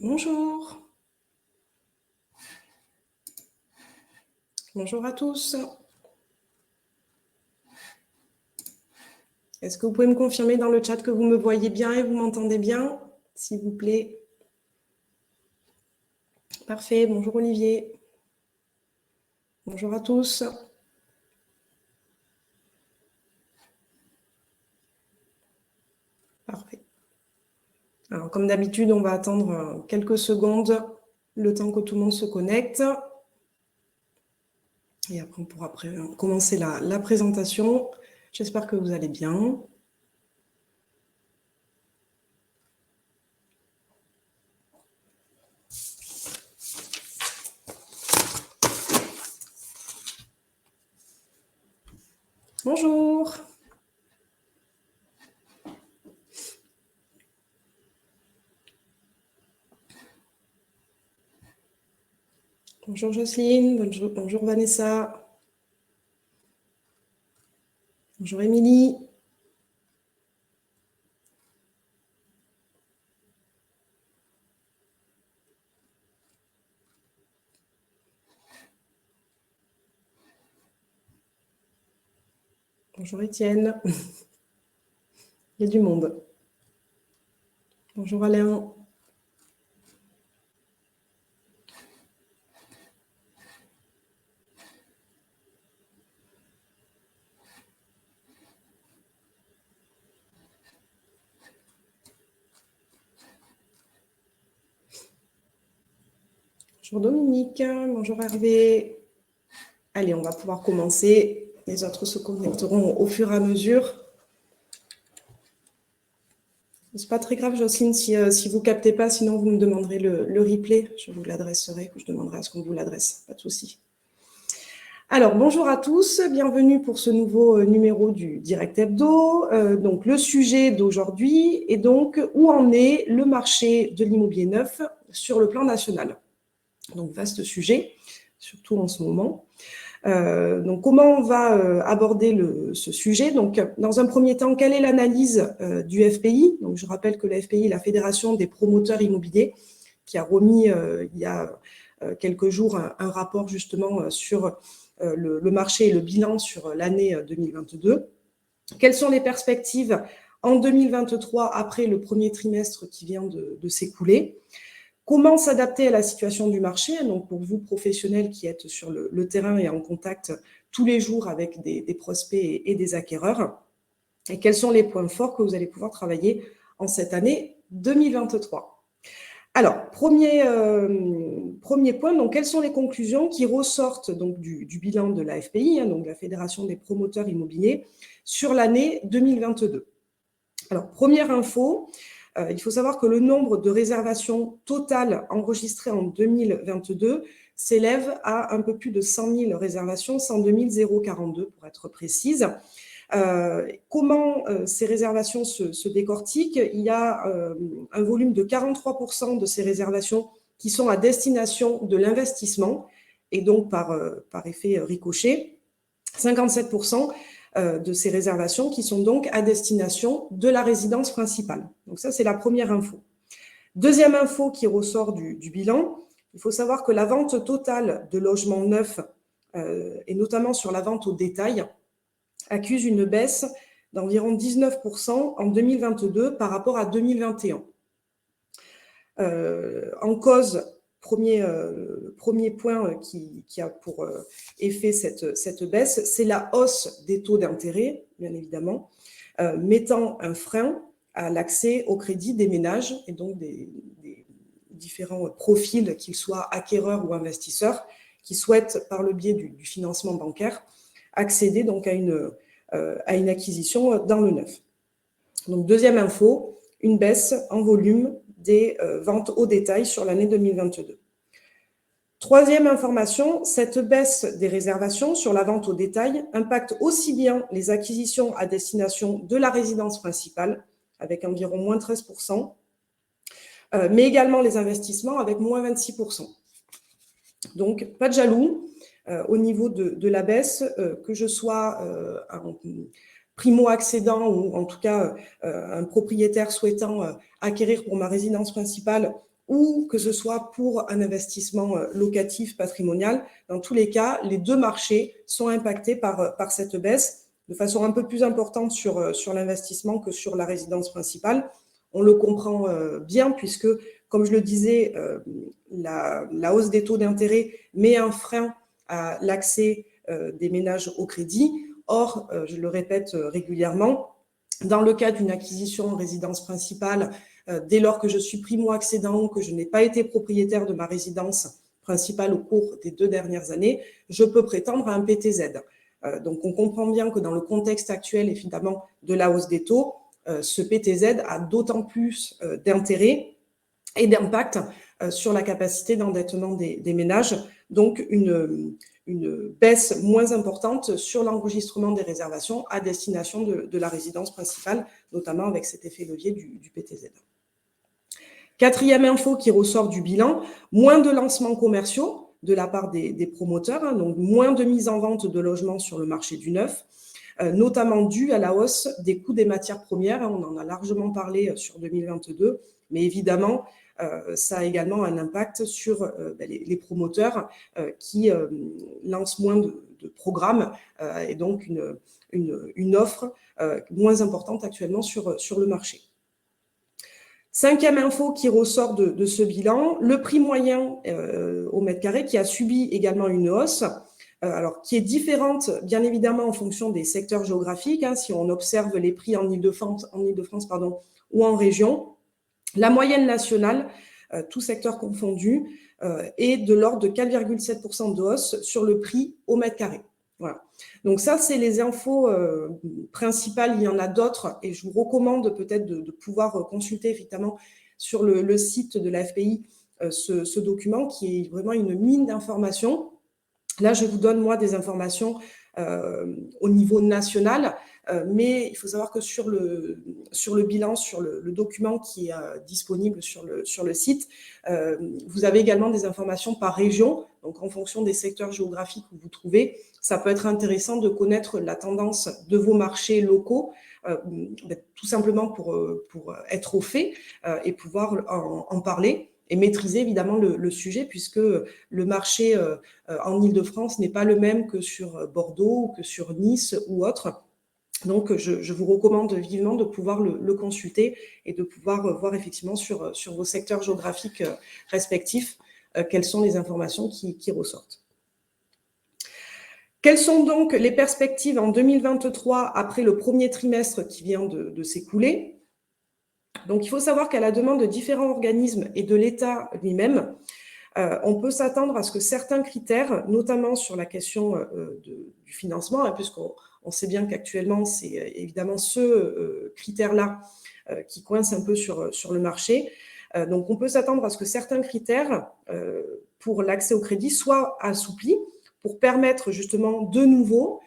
Bonjour. Bonjour à tous. Est-ce que vous pouvez me confirmer dans le chat que vous me voyez bien et vous m'entendez bien, s'il vous plaît? Parfait. Bonjour Olivier. Bonjour à tous. Parfait. Alors, comme d'habitude, on va attendre quelques secondes, le temps que tout le monde se connecte. Et après, on pourra commencer la présentation. J'espère que vous allez bien. Bonjour. Bonjour Jocelyne, bonjour Vanessa. Bonjour Émilie. Bonjour Étienne. Il y a du monde. Bonjour Alain. Bonjour Dominique, bonjour Hervé. Allez, on va pouvoir commencer. Les autres se connecteront au fur et à mesure. C'est pas très grave, Jocelyne, si vous ne captez pas, sinon vous me demanderez le replay. Je vous l'adresserai, je demanderai à ce qu'on vous l'adresse, pas de souci. Alors, bonjour à tous, bienvenue pour ce nouveau numéro du Direct Hebdo. Donc, le sujet d'aujourd'hui est donc où en est le marché de l'immobilier neuf sur le plan national. Donc, vaste sujet, surtout en ce moment. Donc, comment on va aborder ce sujet? Donc, dans un premier temps, quelle est l'analyse du FPI? Donc, je rappelle que la FPI, la Fédération des promoteurs immobiliers, qui a remis il y a quelques jours un rapport justement sur le marché et le bilan sur l'année 2022. Quelles sont les perspectives en 2023 après le premier trimestre qui vient de s'écouler? Comment s'adapter à la situation du marché? Donc, pour vous, professionnels qui êtes sur le terrain et en contact tous les jours avec des prospects et des acquéreurs. Et quels sont les points forts que vous allez pouvoir travailler en cette année 2023? Alors, premier point, donc, quelles sont les conclusions qui ressortent donc, du bilan de la FPI, donc la Fédération des promoteurs immobiliers, sur l'année 2022? Alors, première info, il faut savoir que le nombre de réservations totales enregistrées en 2022 s'élève à un peu plus de 100 000 réservations, 102 042 pour être précise. Comment ces réservations se décortiquent? Il y a un volume de 43% de ces réservations qui sont à destination de l'investissement et donc par effet ricochet, 57% de ces réservations qui sont donc à destination de la résidence principale. Donc ça, c'est la première info. Deuxième info qui ressort du bilan, il faut savoir que la vente totale de logements neufs, et notamment sur la vente au détail, accuse une baisse d'environ 19% en 2022 par rapport à 2021. En cause, premier point qui a pour effet cette baisse, c'est la hausse des taux d'intérêt, bien évidemment, mettant un frein à l'accès au crédit des ménages et donc des différents profils, qu'ils soient acquéreurs ou investisseurs, qui souhaitent, par le biais du financement bancaire, accéder donc à une acquisition dans le neuf. Donc, deuxième info, une baisse en volume des ventes au détail sur l'année 2022. Troisième information, cette baisse des réservations sur la vente au détail impacte aussi bien les acquisitions à destination de la résidence principale, avec environ moins 13%, mais également les investissements avec moins 26%. Donc, pas de jaloux au niveau de la baisse, que je sois un primo-accédant ou en tout cas un propriétaire souhaitant acquérir pour ma résidence principale ou que ce soit pour un investissement locatif patrimonial. Dans tous les cas, les deux marchés sont impactés par cette baisse de façon un peu plus importante sur l'investissement que sur la résidence principale. On le comprend bien puisque, comme je le disais, la hausse des taux d'intérêt met un frein à l'accès des ménages au crédit. Or, je le répète régulièrement, dans le cas d'une acquisition en résidence principale, dès lors que je suis primo-accédant ou que je n'ai pas été propriétaire de ma résidence principale au cours des 2 dernières années, je peux prétendre à un PTZ. Donc, on comprend bien que dans le contexte actuel, évidemment, de la hausse des taux, ce PTZ a d'autant plus d'intérêt et d'impact sur la capacité d'endettement des ménages. Donc, une baisse moins importante sur l'enregistrement des réservations à destination de la résidence principale, notamment avec cet effet levier du PTZ. Quatrième info qui ressort du bilan, moins de lancements commerciaux de la part des promoteurs, donc moins de mise en vente de logements sur le marché du neuf, notamment dû à la hausse des coûts des matières premières. On en a largement parlé sur 2022, mais évidemment, ça a également un impact sur les promoteurs qui lancent moins de programmes et donc une offre moins importante actuellement sur le marché. Cinquième info qui ressort de ce bilan, le prix moyen au mètre carré qui a subi également une hausse, alors qui est différente bien évidemment en fonction des secteurs géographiques. Si on observe les prix en Île-de-France ou en région, la moyenne nationale, tout secteur confondu, est de l'ordre de 4,7% de hausse sur le prix au mètre carré. Voilà. Donc ça, c'est les infos principales. Il y en a d'autres et je vous recommande peut-être de pouvoir consulter effectivement sur le site de la FPI ce document qui est vraiment une mine d'informations. Là, je vous donne moi des informations au niveau national, mais il faut savoir que sur le bilan, sur le document qui est disponible sur le site, vous avez également des informations par région. Donc, en fonction des secteurs géographiques où vous trouvez, ça peut être intéressant de connaître la tendance de vos marchés locaux, tout simplement pour être au fait et pouvoir en parler et maîtriser évidemment le sujet, puisque le marché en Île-de-France n'est pas le même que sur Bordeaux ou que sur Nice ou autre. Donc, je vous recommande vivement de pouvoir le consulter et de pouvoir voir effectivement sur vos secteurs géographiques respectifs quelles sont les informations qui ressortent. Quelles sont donc les perspectives en 2023 après le premier trimestre qui vient de s'écouler ? Donc, il faut savoir qu'à la demande de différents organismes et de l'État lui-même, on peut s'attendre à ce que certains critères, notamment sur la question du financement, puisqu'on sait bien qu'actuellement, c'est évidemment ce critère-là qui coince un peu sur le marché. Donc, on peut s'attendre à ce que certains critères pour l'accès au crédit soient assouplis pour permettre justement de nouveau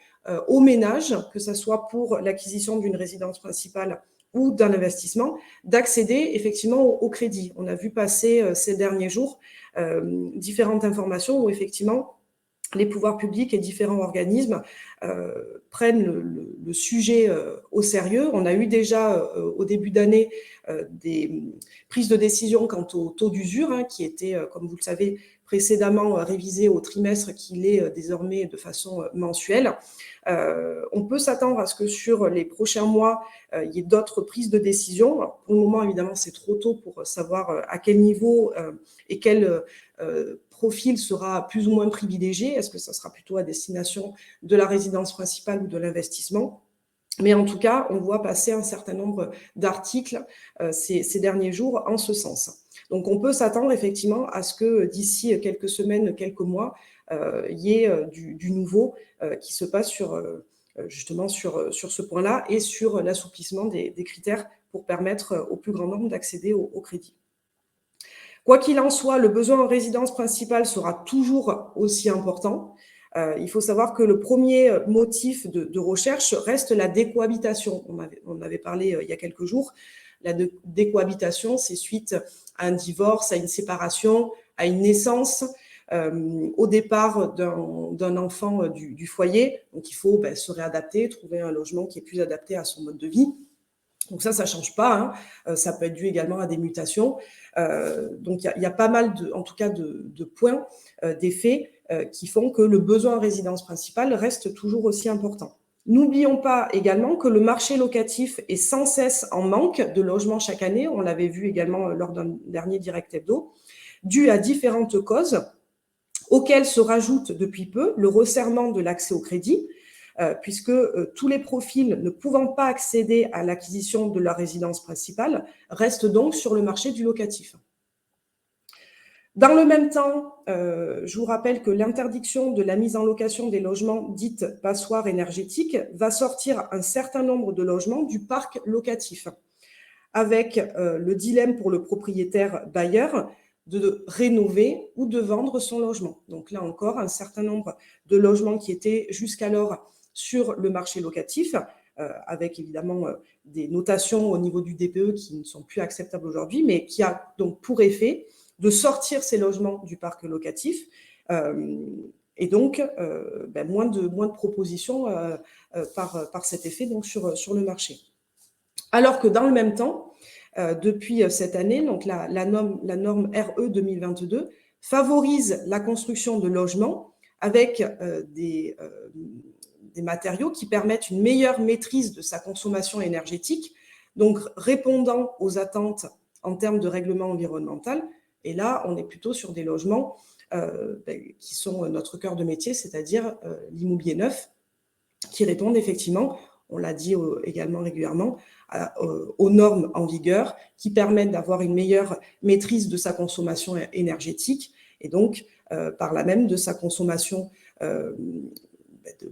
aux ménages, que ce soit pour l'acquisition d'une résidence principale ou d'un investissement, d'accéder effectivement au crédit. On a vu passer ces derniers jours différentes informations où effectivement les pouvoirs publics et différents organismes prennent le sujet au sérieux. On a eu déjà au début d'année des prises de décision quant au taux d'usure qui était, comme vous le savez, précédemment révisé au trimestre, qu'il est désormais de façon mensuelle. On peut s'attendre à ce que sur les prochains mois, il y ait d'autres prises de décision. Alors, pour le moment, évidemment, c'est trop tôt pour savoir à quel niveau et quel profil sera plus ou moins privilégié. Est-ce que ça sera plutôt à destination de la résidence principale ou de l'investissement ? Mais en tout cas, on voit passer un certain nombre d'articles ces derniers jours en ce sens. Donc, on peut s'attendre effectivement à ce que d'ici quelques semaines, quelques mois, il y ait du nouveau qui se passe justement sur ce point-là et sur l'assouplissement des critères pour permettre au plus grand nombre d'accéder au crédit. Quoi qu'il en soit, le besoin en résidence principale sera toujours aussi important. Il faut savoir que le premier motif de recherche reste la décohabitation. On avait parlé il y a quelques jours. La décohabitation, c'est suite à un divorce, à une séparation, à une naissance, au départ d'un enfant du foyer. Donc, il faut se réadapter, trouver un logement qui est plus adapté à son mode de vie. Donc ça ne change pas, hein. Ça peut être dû également à des mutations. Donc il y a pas mal, en tout cas, de points, d'effets qui font que le besoin en résidence principale reste toujours aussi important. N'oublions pas également que le marché locatif est sans cesse en manque de logements chaque année. On l'avait vu également lors d'un dernier Direct Hebdo, dû à différentes causes, auxquelles se rajoute depuis peu le resserrement de l'accès au crédit, puisque tous les profils ne pouvant pas accéder à l'acquisition de leur résidence principale restent donc sur le marché du locatif. Dans le même temps, je vous rappelle que l'interdiction de la mise en location des logements dites passoires énergétiques va sortir un certain nombre de logements du parc locatif, avec le dilemme pour le propriétaire bailleur de rénover ou de vendre son logement. Donc là encore, un certain nombre de logements qui étaient jusqu'alors sur le marché locatif, avec évidemment des notations au niveau du DPE qui ne sont plus acceptables aujourd'hui, mais qui a donc pour effet de sortir ces logements du parc locatif, et donc moins de propositions par cet effet donc sur le marché. Alors que dans le même temps, depuis cette année, donc la norme RE 2022 favorise la construction de logements avec des matériaux qui permettent une meilleure maîtrise de sa consommation énergétique, donc répondant aux attentes en termes de règlement environnemental. Et là, on est plutôt sur des logements qui sont notre cœur de métier, c'est-à-dire l'immobilier neuf, qui répondent effectivement, on l'a dit également régulièrement, aux normes en vigueur, qui permettent d'avoir une meilleure maîtrise de sa consommation énergétique et donc par là même de sa consommation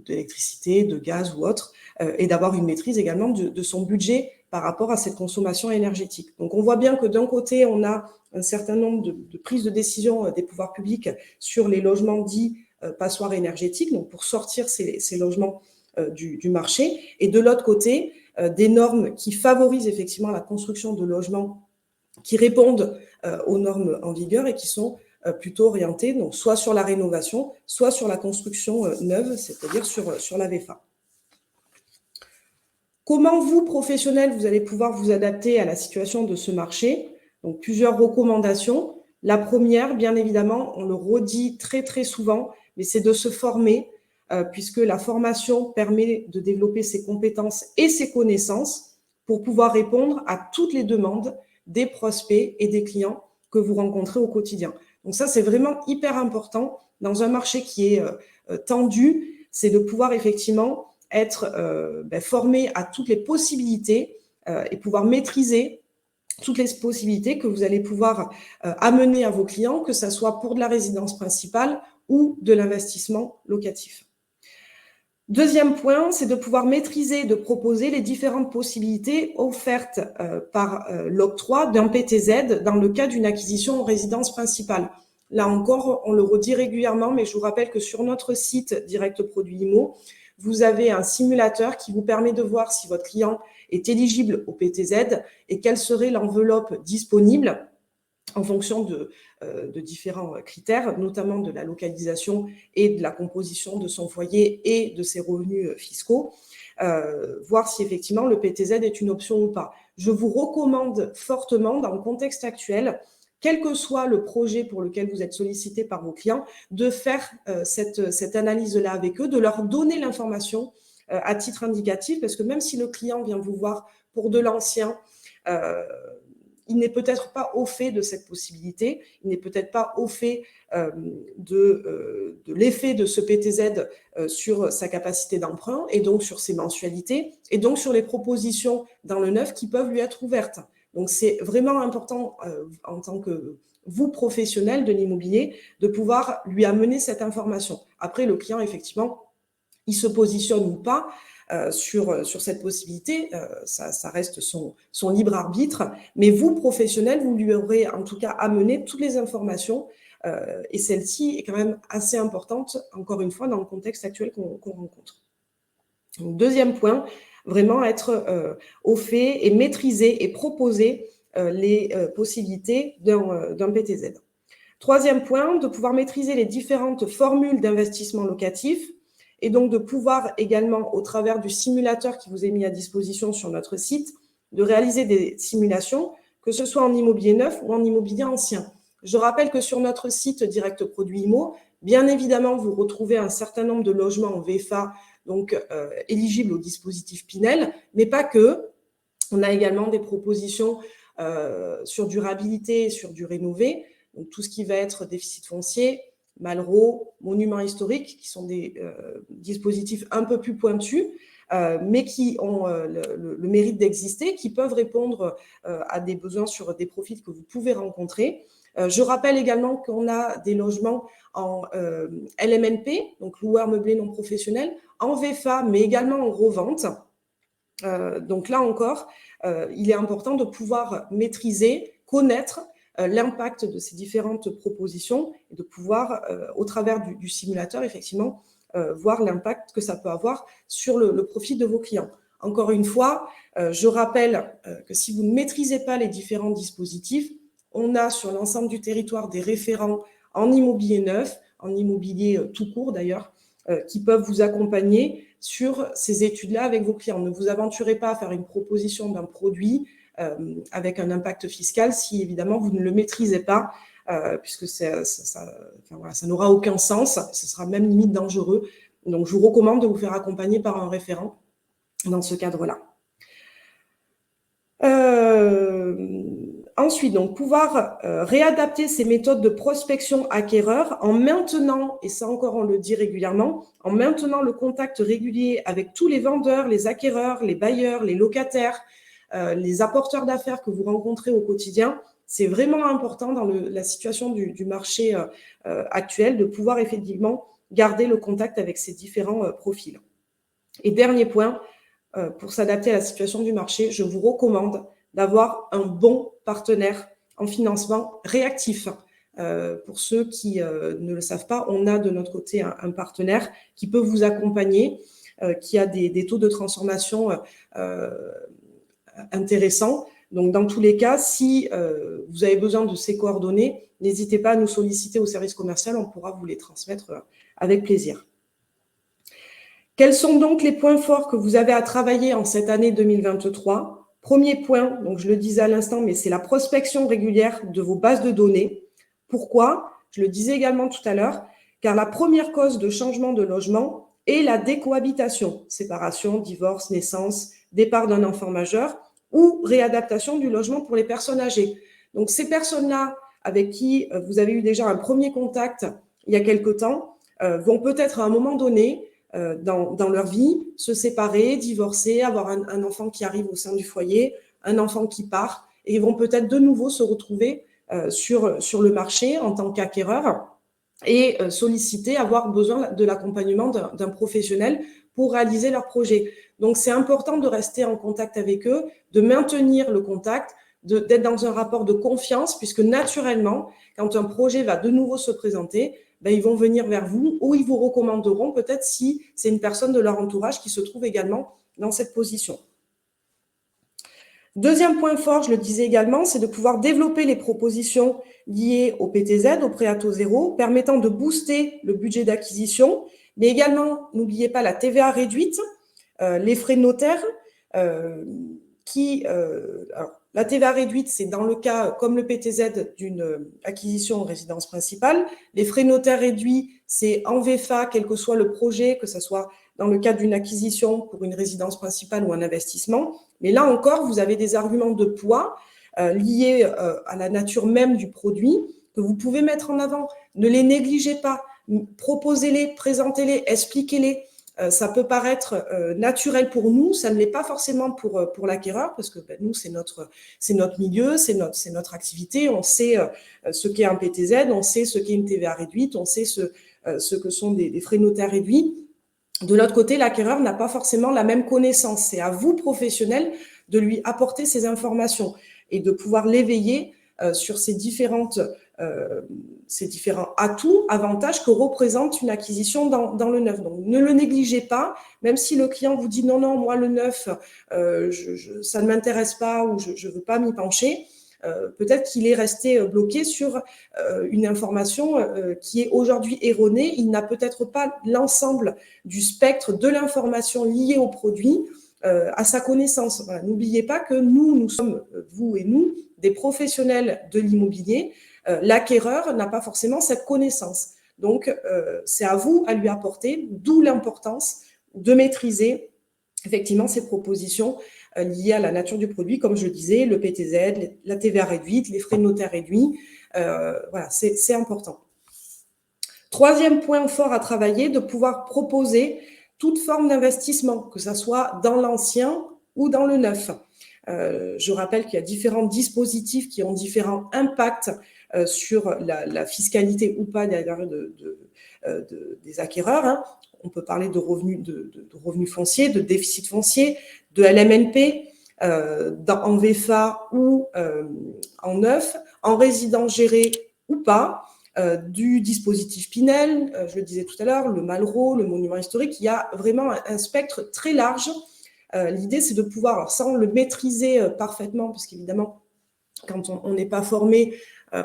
d'électricité, de gaz ou autre, et d'avoir une maîtrise également de son budget par rapport à cette consommation énergétique. Donc on voit bien que d'un côté, on a un certain nombre de prises de décision des pouvoirs publics sur les logements dits passoires énergétiques, donc pour sortir ces logements du marché, et de l'autre côté, des normes qui favorisent effectivement la construction de logements qui répondent aux normes en vigueur et qui sont plutôt orientées donc soit sur la rénovation, soit sur la construction neuve, c'est-à-dire sur la VFA. Comment vous, professionnels, vous allez pouvoir vous adapter à la situation de ce marché? Donc, plusieurs recommandations. La première, bien évidemment, on le redit très, très souvent, mais c'est de se former, puisque la formation permet de développer ses compétences et ses connaissances pour pouvoir répondre à toutes les demandes des prospects et des clients que vous rencontrez au quotidien. Donc ça, c'est vraiment hyper important dans un marché qui est tendu, c'est de pouvoir effectivement être formé à toutes les possibilités et pouvoir maîtriser toutes les possibilités que vous allez pouvoir amener à vos clients, que ce soit pour de la résidence principale ou de l'investissement locatif. Deuxième point, c'est de pouvoir maîtriser, de proposer les différentes possibilités offertes par l'octroi d'un PTZ dans le cas d'une acquisition en résidence principale. Là encore, on le redit régulièrement, mais je vous rappelle que sur notre site Direct Produit Immo, vous avez un simulateur qui vous permet de voir si votre client est éligible au PTZ et quelle serait l'enveloppe disponible en fonction de différents critères, notamment de la localisation et de la composition de son foyer et de ses revenus fiscaux, voir si effectivement le PTZ est une option ou pas. Je vous recommande fortement, dans le contexte actuel, quel que soit le projet pour lequel vous êtes sollicité par vos clients, de faire cette analyse-là avec eux, de leur donner l'information à titre indicatif, parce que même si le client vient vous voir pour de l'ancien, il n'est peut-être pas au fait de cette possibilité, il n'est peut-être pas au fait de l'effet de ce PTZ sur sa capacité d'emprunt et donc sur ses mensualités et donc sur les propositions dans le neuf qui peuvent lui être ouvertes. Donc, c'est vraiment important en tant que vous, professionnel de l'immobilier, de pouvoir lui amener cette information. Après, le client, effectivement, il se positionne ou pas sur cette possibilité, ça reste son libre arbitre, mais vous, professionnel, vous lui aurez en tout cas amené toutes les informations et celle-ci est quand même assez importante, encore une fois, dans le contexte actuel qu'on rencontre. Donc, deuxième point, vraiment être au fait et maîtriser et proposer les possibilités d'un PTZ. Troisième point, de pouvoir maîtriser les différentes formules d'investissement locatif et donc de pouvoir également, au travers du simulateur qui vous est mis à disposition sur notre site, de réaliser des simulations, que ce soit en immobilier neuf ou en immobilier ancien. Je rappelle que sur notre site Direct Produit Immo, bien évidemment, vous retrouvez un certain nombre de logements en VFA, donc éligibles au dispositif Pinel, mais pas que. On a également des propositions sur durabilité et sur du rénové, donc tout ce qui va être déficit foncier, Malraux, monuments historiques, qui sont des dispositifs un peu plus pointus, mais qui ont le mérite d'exister, qui peuvent répondre à des besoins sur des profils que vous pouvez rencontrer. Je rappelle également qu'on a des logements en LMNP, donc loueur meublé non professionnel, en VFA, mais également en revente. Donc là encore, il est important de pouvoir maîtriser, connaître l'impact de ces différentes propositions et de pouvoir, au travers du simulateur, effectivement, voir l'impact que ça peut avoir sur le profit de vos clients. Encore une fois, je rappelle que si vous ne maîtrisez pas les différents dispositifs, on a sur l'ensemble du territoire des référents en immobilier neuf, en immobilier tout court d'ailleurs, qui peuvent vous accompagner sur ces études-là avec vos clients. Ne vous aventurez pas à faire une proposition d'un produit avec un impact fiscal si évidemment vous ne le maîtrisez pas, puisque ça n'aura aucun sens, ce sera même limite dangereux. Donc je vous recommande de vous faire accompagner par un référent dans ce cadre-là. Ensuite, donc, pouvoir réadapter ces méthodes de prospection acquéreur en maintenant, et ça encore on le dit régulièrement, en maintenant le contact régulier avec tous les vendeurs, les acquéreurs, les bailleurs, les locataires, les apporteurs d'affaires que vous rencontrez au quotidien. C'est vraiment important dans la situation du marché actuel de pouvoir effectivement garder le contact avec ces différents profils. Et dernier point, pour s'adapter à la situation du marché, je vous recommande d'avoir un bon partenaire en financement réactif. Pour ceux qui ne le savent pas, on a de notre côté un partenaire qui peut vous accompagner, qui a des taux de transformation intéressants. Donc, dans tous les cas, si vous avez besoin de ces coordonnées, n'hésitez pas à nous solliciter au service commercial, on pourra vous les transmettre avec plaisir. Quels sont donc les points forts que vous avez à travailler en cette année 2023 ? Premier point, donc je le disais à l'instant, mais c'est la prospection régulière de vos bases de données. Pourquoi ? Je le disais également tout à l'heure, car la première cause de changement de logement est la décohabitation, séparation, divorce, naissance, départ d'un enfant majeur ou réadaptation du logement pour les personnes âgées. Donc ces personnes-là, avec qui vous avez eu déjà un premier contact il y a quelque temps, vont peut-être à un moment donné dans leur vie, se séparer, divorcer, avoir un enfant qui arrive au sein du foyer, un enfant qui part, et ils vont peut-être de nouveau se retrouver sur le marché en tant qu'acquéreurs et solliciter, avoir besoin de l'accompagnement d'un professionnel pour réaliser leur projet. Donc, c'est important de rester en contact avec eux, de maintenir le contact, d'être dans un rapport de confiance, puisque naturellement, quand un projet va de nouveau se présenter, ils vont venir vers vous ou ils vous recommanderont peut-être si c'est une personne de leur entourage qui se trouve également dans cette position. Deuxième point fort, je le disais également, c'est de pouvoir développer les propositions liées au PTZ, au prêt à taux zéro, permettant de booster le budget d'acquisition, mais également, n'oubliez pas la TVA réduite, les frais de notaire, alors, la TVA réduite, c'est dans le cas, comme le PTZ, d'une acquisition en résidence principale. Les frais notaires réduits, c'est en VFA, quel que soit le projet, que ce soit dans le cadre d'une acquisition pour une résidence principale ou un investissement. Mais là encore, vous avez des arguments de poids liés à la nature même du produit que vous pouvez mettre en avant. Ne les négligez pas. Proposez-les, présentez-les, expliquez-les. Ça peut paraître naturel pour nous, ça ne l'est pas forcément pour l'acquéreur, parce que nous, c'est notre milieu, c'est notre activité, on sait ce qu'est un PTZ, on sait ce qu'est une TVA réduite, on sait ce que sont des frais notaires réduits. De l'autre côté, l'acquéreur n'a pas forcément la même connaissance. C'est à vous, professionnels, de lui apporter ces informations et de pouvoir l'éveiller sur ces différents atouts, avantages que représente une acquisition dans le neuf. Donc, ne le négligez pas, même si le client vous dit non, moi le neuf, ça ne m'intéresse pas ou je ne veux pas m'y pencher. Peut-être qu'il est resté bloqué sur une information qui est aujourd'hui erronée. Il n'a peut-être pas l'ensemble du spectre de l'information liée au produit à sa connaissance. Voilà. N'oubliez pas que nous sommes, vous et nous, des professionnels de l'immobilier. L'acquéreur n'a pas forcément cette connaissance. Donc, c'est à vous à lui apporter, d'où l'importance de maîtriser effectivement ces propositions liées à la nature du produit, comme je le disais, le PTZ, la TVA réduite, les frais de notaire réduits. Voilà, c'est important. Troisième point fort à travailler, de pouvoir proposer toute forme d'investissement, que ce soit dans l'ancien ou dans le neuf. Je rappelle qu'il y a différents dispositifs qui ont différents impacts sur la fiscalité ou pas d'ailleurs des acquéreurs. Hein. On peut parler de revenus fonciers, de déficit foncier, de LMNP, en VFA ou en neuf, en résidence gérée ou pas. Du dispositif Pinel, je le disais tout à l'heure, le Malraux, le monument historique, il y a vraiment un spectre très large. L'idée, c'est de pouvoir, alors ça, on le maîtriser parfaitement, parce qu'évidemment, quand on n'est pas formé,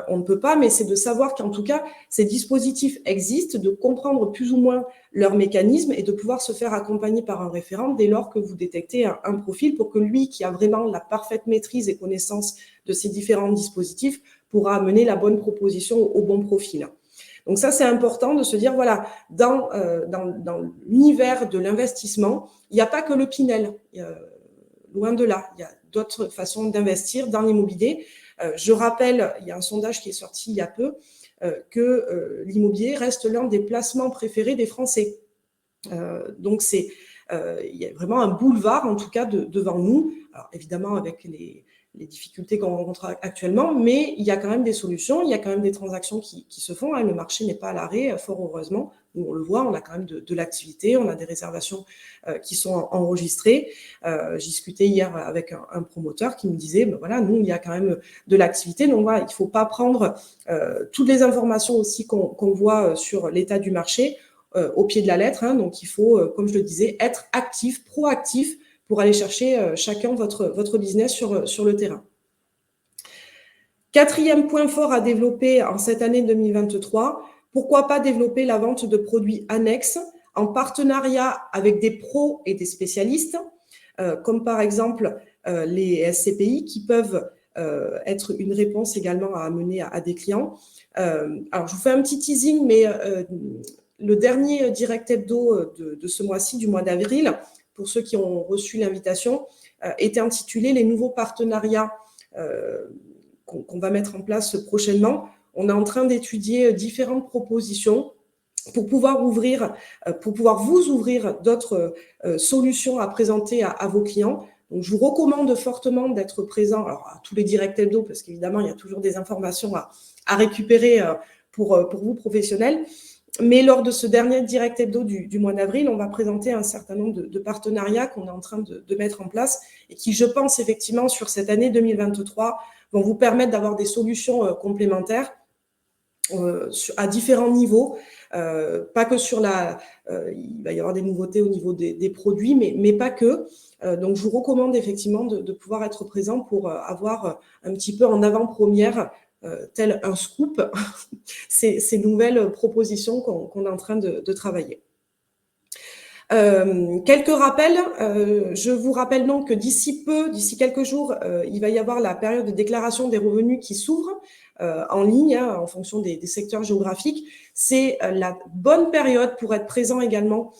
on ne peut pas, mais c'est de savoir qu'en tout cas, ces dispositifs existent, de comprendre plus ou moins leurs mécanismes et de pouvoir se faire accompagner par un référent dès lors que vous détectez un profil pour que lui, qui a vraiment la parfaite maîtrise et connaissance de ces différents dispositifs, pourra amener la bonne proposition au bon profil. Donc ça, c'est important de se dire, voilà, dans l'univers de l'investissement, il n'y a pas que le Pinel, loin de là, il y a d'autres façons d'investir dans l'immobilier. Je rappelle, il y a un sondage qui est sorti il y a peu, que l'immobilier reste l'un des placements préférés des Français. Donc il y a vraiment un boulevard, en tout cas, devant nous. Alors évidemment, avec les difficultés qu'on rencontre actuellement, mais il y a quand même des solutions, il y a quand même des transactions qui se font. Hein. Le marché n'est pas à l'arrêt, fort heureusement. Nous, on le voit, on a quand même de l'activité, on a des réservations qui sont enregistrées. J'ai discuté hier avec un promoteur qui me disait, ben voilà, nous, il y a quand même de l'activité. Donc voilà, il ne faut pas prendre toutes les informations aussi qu'on voit sur l'état du marché au pied de la lettre. Hein. Donc il faut, comme je le disais, être actif, proactif, pour aller chercher chacun votre business sur le terrain. Quatrième point fort à développer en cette année 2023, pourquoi pas développer la vente de produits annexes en partenariat avec des pros et des spécialistes, comme par exemple les SCPI qui peuvent être une réponse également à amener à des clients. Alors, je vous fais un petit teasing, mais le dernier direct hebdo de ce mois-ci, du mois d'avril, pour ceux qui ont reçu l'invitation, était intitulé « Les nouveaux partenariats qu'on va mettre en place prochainement ». On est en train d'étudier différentes propositions pour pouvoir vous ouvrir d'autres solutions à présenter à vos clients. Donc, je vous recommande fortement d'être présent, alors à tous les directs hebdo, parce qu'évidemment, il y a toujours des informations à récupérer pour vous, professionnels. Mais lors de ce dernier direct hebdo du mois d'avril, on va présenter un certain nombre de partenariats qu'on est en train de mettre en place et qui, je pense, effectivement, sur cette année 2023, vont vous permettre d'avoir des solutions complémentaires à différents niveaux. Pas que sur il va y avoir des nouveautés au niveau des produits, mais pas que. Donc, je vous recommande effectivement de pouvoir être présent pour avoir un petit peu en avant-première, tel un scoop, ces nouvelles propositions qu'on est en train de travailler. Quelques rappels. Je vous rappelle donc que d'ici quelques jours, il va y avoir la période de déclaration des revenus qui s'ouvre en ligne, hein, en fonction des secteurs géographiques. C'est la bonne période pour être présent également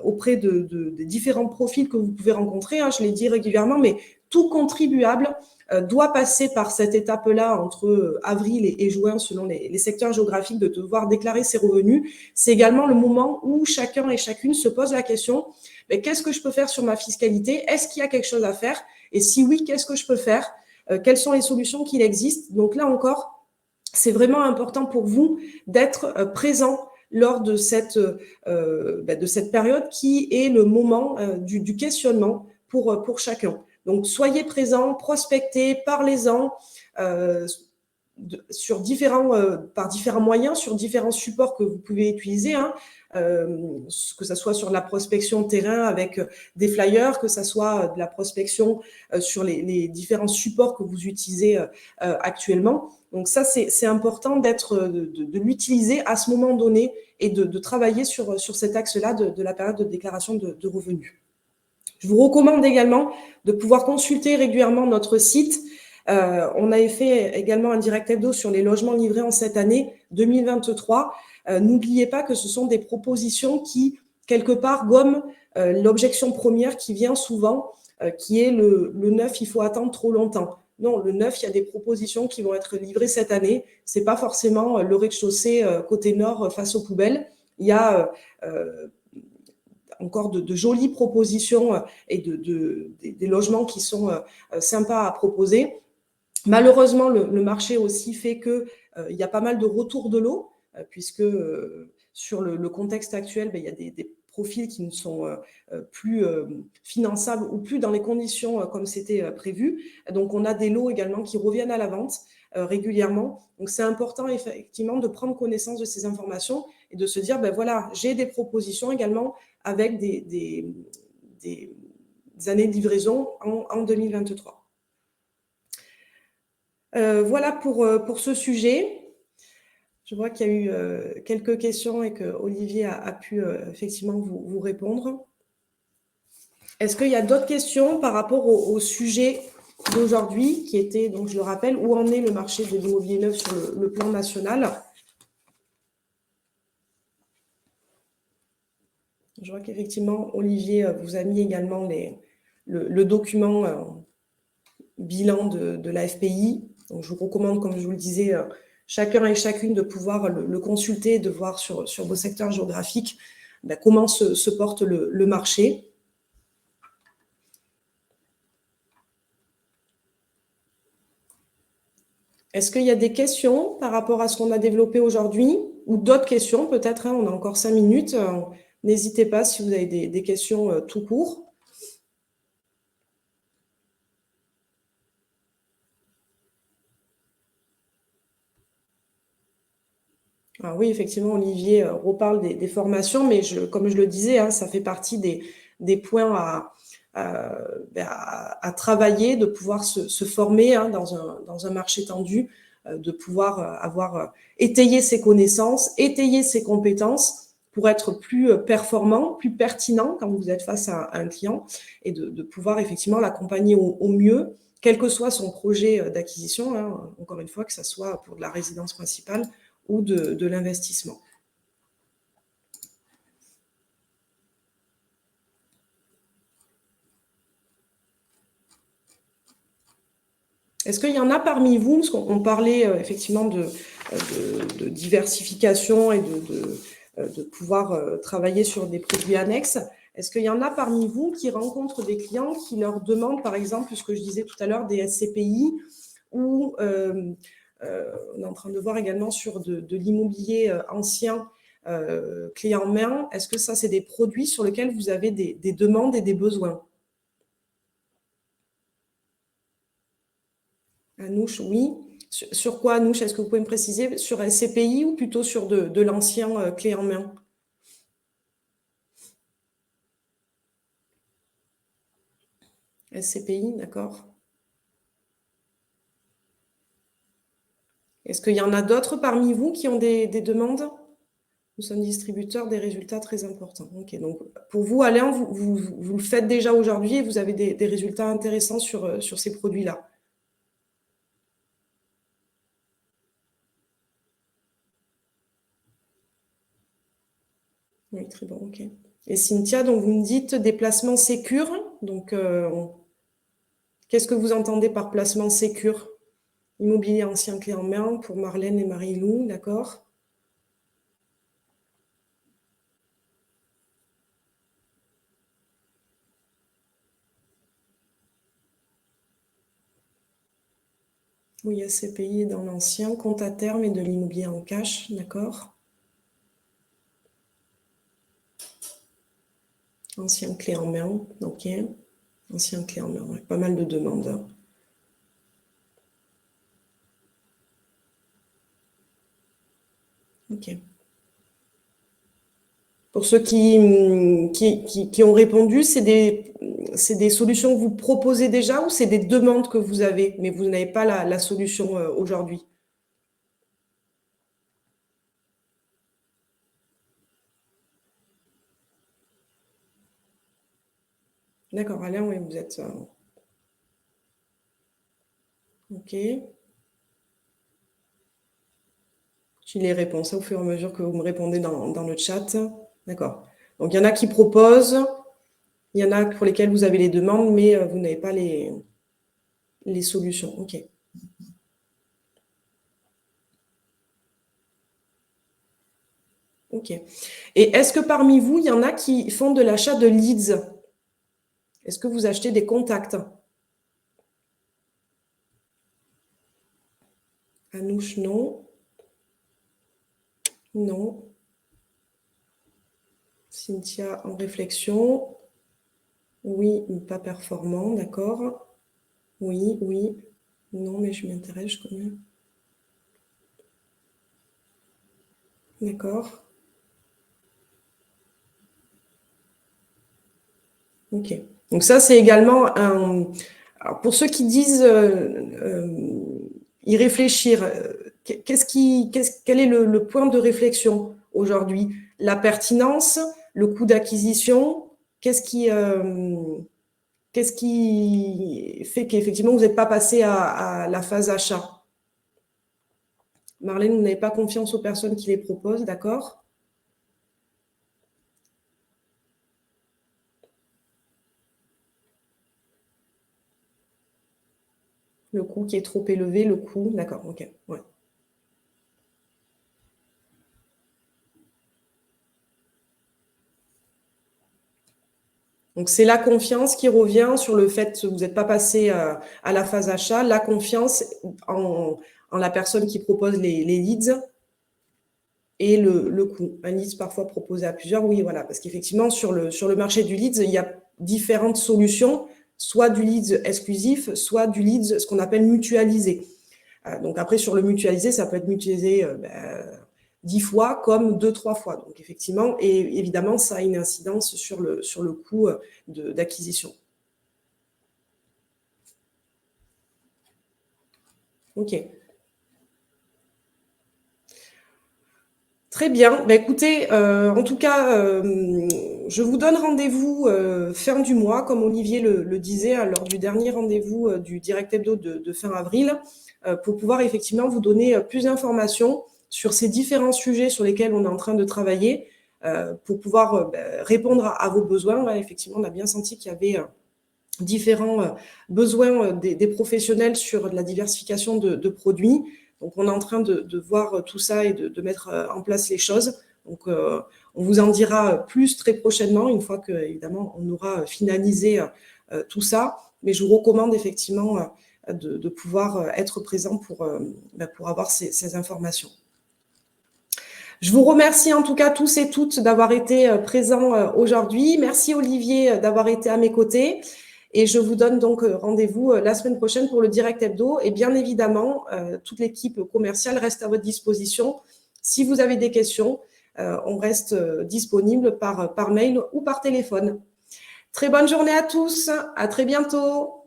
auprès des différents profils que vous pouvez rencontrer. Hein, je l'ai dit régulièrement, mais tout contribuable doit passer par cette étape-là entre avril et juin, selon les secteurs géographiques, de devoir déclarer ses revenus. C'est également le moment où chacun et chacune se pose la question, qu'est-ce que je peux faire sur ma fiscalité? Est-ce qu'il y a quelque chose à faire? Et si oui, qu'est-ce que je peux faire? Quelles sont les solutions qu'il existe? Donc là encore, c'est vraiment important pour vous d'être présent lors de cette période qui est le moment du questionnement pour chacun. Donc, soyez présents, prospectez, parlez-en par différents moyens, sur différents supports que vous pouvez utiliser, hein, que ce soit sur la prospection terrain avec des flyers, que ce soit de la prospection sur les différents supports que vous utilisez actuellement. Donc ça, c'est important de l'utiliser à ce moment donné et de travailler sur cet axe-là de la période de déclaration de revenus. Je vous recommande également de pouvoir consulter régulièrement notre site. On avait fait également un direct hebdo sur les logements livrés en cette année 2023. N'oubliez pas que ce sont des propositions qui, quelque part, gomment l'objection première qui vient souvent, qui est le neuf, il faut attendre trop longtemps. Non, le neuf, il y a des propositions qui vont être livrées cette année. Ce n'est pas forcément le rez-de-chaussée côté nord face aux poubelles. Il y a encore de jolies propositions et des logements qui sont sympas à proposer. Malheureusement, le marché aussi fait qu'il y a pas mal de retours de l'eau, puisque sur le contexte actuel, il y a des profils qui ne sont plus finançables ou plus dans les conditions comme c'était prévu. Donc, on a des lots également qui reviennent à la vente régulièrement. Donc, c'est important effectivement de prendre connaissance de ces informations et de se dire, voilà, j'ai des propositions également avec des années de livraison en 2023. Voilà pour ce sujet. Je vois qu'il y a eu quelques questions et que Olivier a pu effectivement vous répondre. Est-ce qu'il y a d'autres questions par rapport au sujet d'aujourd'hui qui était, donc je le rappelle, où en est le marché de l'immobilier neuf sur le plan national? Je vois qu'effectivement, Olivier vous a mis également le document bilan de la FPI. Donc, je vous recommande, comme je vous le disais, chacun et chacune de pouvoir le consulter, de voir sur vos secteurs géographiques comment se porte le marché. Est-ce qu'il y a des questions par rapport à ce qu'on a développé aujourd'hui ou d'autres questions peut-être, on a encore 5 minutes. N'hésitez pas si vous avez des questions tout court. Alors oui, effectivement, Olivier reparle des formations, mais comme je le disais, ça fait partie des points à travailler, de pouvoir se former dans un marché tendu, de pouvoir avoir étayé ses connaissances, étayer ses compétences pour être plus performant, plus pertinent quand vous êtes face à un client et de pouvoir effectivement l'accompagner au mieux, quel que soit son projet d'acquisition, encore une fois, que ce soit pour de la résidence principale ou de l'investissement. Est-ce qu'il y en a parmi vous, parce qu'on parlait effectivement de diversification et de pouvoir travailler sur des produits annexes, est-ce qu'il y en a parmi vous qui rencontrent des clients qui leur demandent, par exemple, ce que je disais tout à l'heure, des SCPI, ou on est en train de voir également sur de l'immobilier ancien, clé en main. Est-ce que ça, c'est des produits sur lesquels vous avez des demandes et des besoins? Anouche, oui. Sur quoi, Anouche? Est-ce que vous pouvez me préciser? Sur SCPI ou plutôt sur de l'ancien clé en main? SCPI, d'accord. Est-ce qu'il y en a d'autres parmi vous qui ont des demandes? Nous sommes distributeurs des résultats très importants. Ok, donc pour vous, Alain, vous le faites déjà aujourd'hui et vous avez des résultats intéressants sur ces produits-là. Oui, très bon, ok. Et Cynthia, donc vous me dites des placements sécures. Donc, qu'est-ce que vous entendez par placement sécure? Immobilier ancien clé en main pour Marlène et Marie-Lou, d'accord? Oui, SCPI dans l'ancien, compte à terme et de l'immobilier en cash, d'accord? Ancien clé en main, ok. Ancien clé en main, ouais, pas mal de demandes. Ok. Pour ceux qui ont répondu, c'est des solutions que vous proposez déjà ou c'est des demandes que vous avez, mais vous n'avez pas la solution aujourd'hui? D'accord, Alain, oui, vous êtes... Ok. J'ai les réponses au fur et à mesure que vous me répondez dans le chat. D'accord. Donc, il y en a qui proposent, il y en a pour lesquels vous avez les demandes, mais vous n'avez pas les solutions. Ok. Ok. Et est-ce que parmi vous, il y en a qui font de l'achat de leads? Est-ce que vous achetez des contacts? Anouche, non. Non. Cynthia, en réflexion. Oui, mais pas performant, d'accord. Oui, oui. Non, mais je m'intéresse, je connais. D'accord. Ok. Donc ça, c'est également un... Alors pour ceux qui disent y réfléchir, quel est le point de réflexion aujourd'hui? La pertinence, le coût d'acquisition, qu'est-ce qui fait qu'effectivement vous n'êtes pas passé à la phase achat? Marlène, vous n'avez pas confiance aux personnes qui les proposent, d'accord? Le coût qui est trop élevé, le coût, d'accord, ok, ouais. Donc, c'est la confiance qui revient sur le fait que vous n'êtes pas passé à la phase achat, la confiance en la personne qui propose les leads et le coût. Un lead parfois proposé à plusieurs, oui, voilà, parce qu'effectivement, sur le marché du leads, il y a différentes solutions, soit du leads exclusif, soit du leads, ce qu'on appelle mutualisé. Donc après, sur le mutualisé, ça peut être mutualisé 10 fois comme 2-3 fois. Donc effectivement, et évidemment, ça a une incidence sur le coût d'acquisition. Ok. Très bien. Bah, écoutez, en tout cas, je vous donne rendez-vous fin du mois, comme Olivier le disait, lors du dernier rendez-vous du Direct Hebdo de fin avril, pour pouvoir effectivement vous donner plus d'informations sur ces différents sujets sur lesquels on est en train de travailler, pour pouvoir répondre à vos besoins. Là, effectivement, on a bien senti qu'il y avait différents besoins des professionnels sur la diversification de produits. Donc, on est en train de voir tout ça et de mettre en place les choses. Donc, on vous en dira plus très prochainement, une fois que, évidemment, on aura finalisé tout ça. Mais je vous recommande effectivement de pouvoir être présent pour avoir ces informations. Je vous remercie en tout cas tous et toutes d'avoir été présents aujourd'hui. Merci Olivier d'avoir été à mes côtés. Et je vous donne donc rendez-vous la semaine prochaine pour le Direct Hebdo. Et bien évidemment, toute l'équipe commerciale reste à votre disposition. Si vous avez des questions, on reste disponible par mail ou par téléphone. Très bonne journée à tous. À très bientôt.